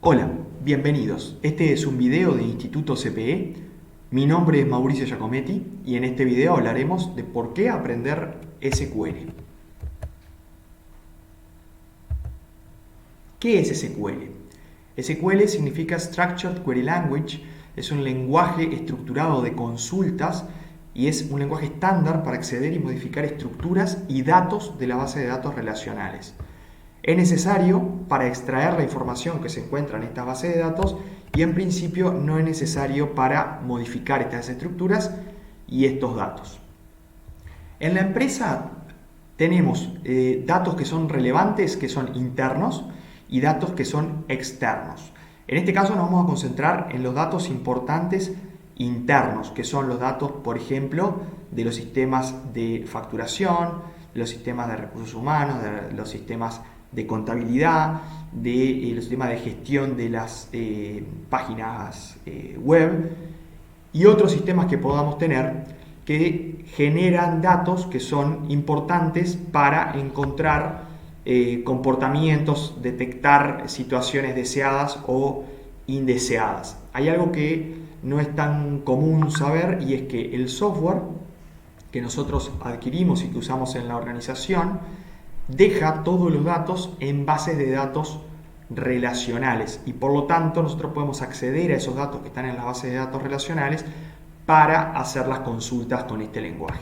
Hola, bienvenidos. Este es un video de Instituto CPE. Mi nombre es Mauricio Giacometti y en este video hablaremos de por qué aprender SQL. ¿Qué es SQL? SQL significa Structured Query Language, es un lenguaje estructurado de consultas y es un lenguaje estándar para acceder y modificar estructuras y datos de la base de datos relacionales. Es necesario para extraer la información que se encuentra en esta base de datos y en principio no es necesario para modificar estas estructuras y estos datos. En la empresa tenemos datos que son relevantes, que son internos, y datos que son externos. En este caso nos vamos a concentrar en los datos importantes internos, que son los datos, por ejemplo, de los sistemas de facturación, de los sistemas de recursos humanos, de los sistemas de contabilidad, de los sistemas de gestión de las páginas web y otros sistemas que podamos tener que generan datos que son importantes para encontrar comportamientos, detectar situaciones deseadas o indeseadas. Hay algo que no es tan común saber y es que el software que nosotros adquirimos y que usamos en la organización deja todos los datos en bases de datos relacionales y por lo tanto nosotros podemos acceder a esos datos que están en las bases de datos relacionales para hacer las consultas con este lenguaje.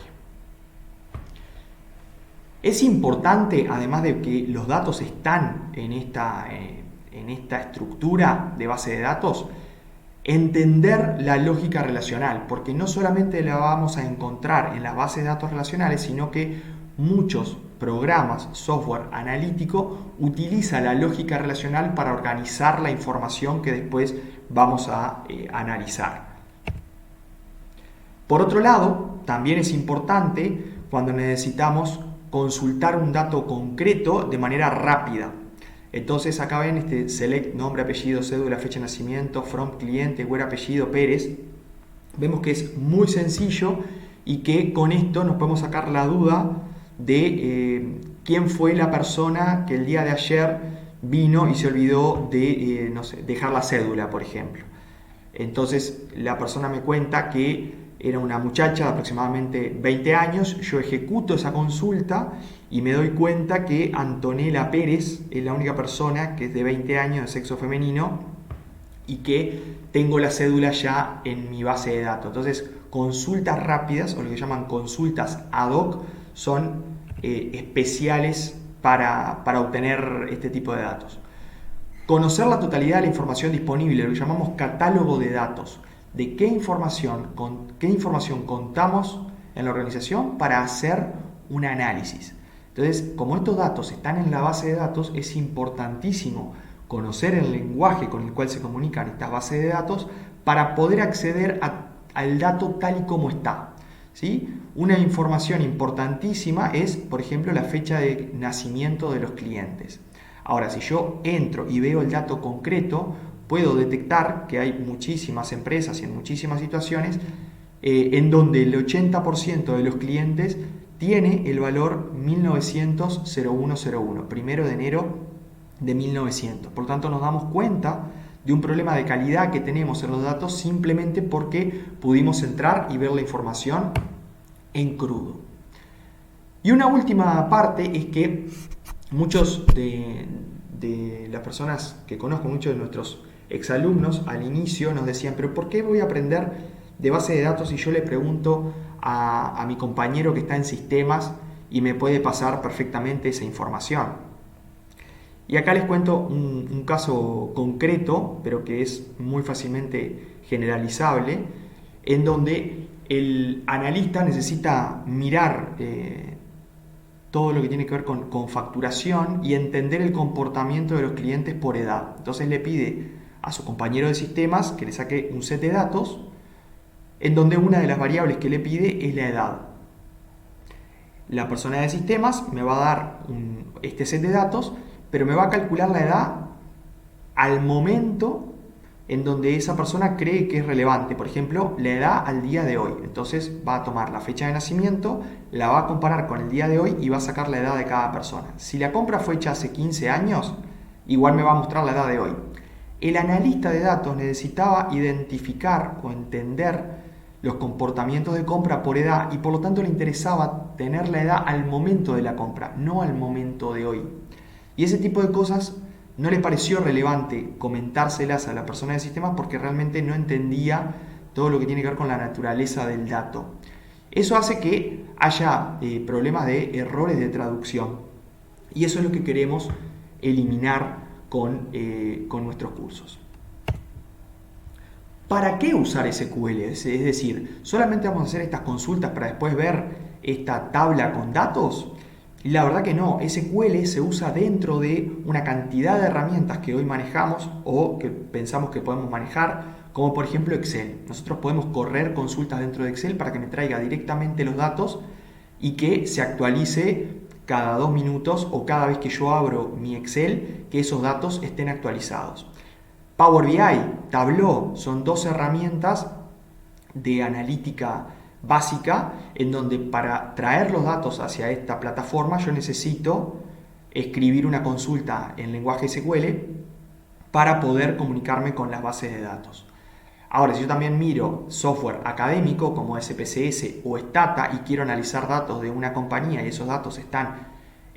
Es importante, además de que los datos están en esta estructura de base de datos, entender la lógica relacional, porque no solamente la vamos a encontrar en las bases de datos relacionales, sino que muchos programas, software analítico, utiliza la lógica relacional para organizar la información que después vamos a analizar. Por otro lado, también es importante cuando necesitamos consultar un dato concreto de manera rápida. Entonces acá ven este select nombre, apellido, cédula, fecha de nacimiento, from cliente, where apellido, Pérez. Vemos que es muy sencillo y que con esto nos podemos sacar la duda de quién fue la persona que el día de ayer vino y se olvidó de dejar la cédula, por ejemplo. Entonces la persona me cuenta que era una muchacha de aproximadamente 20 años, yo ejecuto esa consulta y me doy cuenta que Antonella Pérez es la única persona que es de 20 años de sexo femenino y que tengo la cédula ya en mi base de datos. Entonces, consultas rápidas o lo que llaman consultas ad hoc son especiales para obtener este tipo de datos. Conocer la totalidad de la información disponible, lo que llamamos catálogo de datos. De qué información contamos en la organización para hacer un análisis. Entonces, como estos datos están en la base de datos, es importantísimo conocer el lenguaje con el cual se comunican estas bases de datos para poder acceder al dato tal y como está. ¿Sí? Una información importantísima es, por ejemplo, la fecha de nacimiento de los clientes. Ahora, si yo entro y veo el dato concreto, puedo detectar que hay muchísimas empresas y en muchísimas situaciones en donde el 80% de los clientes tiene el valor 1900-0101, 1 de enero de 1900. Por lo tanto, nos damos cuenta de un problema de calidad que tenemos en los datos simplemente porque pudimos entrar y ver la información en crudo. Y una última parte es que muchos de las personas que conozco, muchos de nuestros exalumnos al inicio nos decían, pero ¿por qué voy a aprender de base de datos si yo le pregunto a mi compañero que está en sistemas y me puede pasar perfectamente esa información? Y acá les cuento un caso concreto, pero que es muy fácilmente generalizable, en donde el analista necesita mirar todo lo que tiene que ver con facturación y entender el comportamiento de los clientes por edad. Entonces le pide a su compañero de sistemas que le saque un set de datos en donde una de las variables que le pide es la edad. La persona de sistemas me va a dar este set de datos, pero me va a calcular la edad al momento en donde esa persona cree que es relevante. Por ejemplo, la edad al día de hoy. Entonces va a tomar la fecha de nacimiento, la va a comparar con el día de hoy y va a sacar la edad de cada persona. Si la compra fue hecha hace 15 años, igual me va a mostrar la edad de hoy. El analista de datos necesitaba identificar o entender los comportamientos de compra por edad y por lo tanto le interesaba tener la edad al momento de la compra, no al momento de hoy. Y ese tipo de cosas no le pareció relevante comentárselas a la persona de sistemas porque realmente no entendía todo lo que tiene que ver con la naturaleza del dato. Eso hace que haya problemas de errores de traducción y eso es lo que queremos eliminar con nuestros cursos. ¿Para qué usar SQL? Es decir, ¿solamente vamos a hacer estas consultas para después ver esta tabla con datos? Y la verdad que no, SQL se usa dentro de una cantidad de herramientas que hoy manejamos o que pensamos que podemos manejar, como por ejemplo Excel. Nosotros podemos correr consultas dentro de Excel para que me traiga directamente los datos y que se actualice cada 2 minutos o cada vez que yo abro mi Excel, que esos datos estén actualizados. Power BI, Tableau, son 2 herramientas de analítica básica en donde para traer los datos hacia esta plataforma yo necesito escribir una consulta en lenguaje SQL para poder comunicarme con las bases de datos. Ahora, si yo también miro software académico como SPSS o Stata y quiero analizar datos de una compañía y esos datos están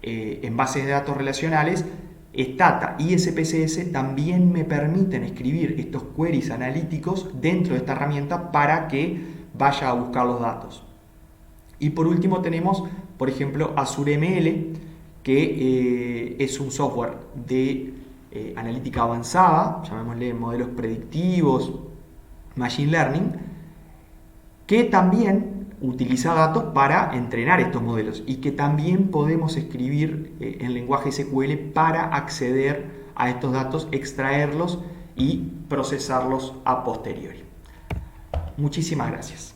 en bases de datos relacionales, Stata y SPSS también me permiten escribir estos queries analíticos dentro de esta herramienta para que vaya a buscar los datos. Y por último tenemos, por ejemplo, Azure ML, que es un software de analítica avanzada, llamémosle modelos predictivos, Machine Learning, que también utiliza datos para entrenar estos modelos y que también podemos escribir en lenguaje SQL para acceder a estos datos, extraerlos y procesarlos a posteriori. Muchísimas gracias.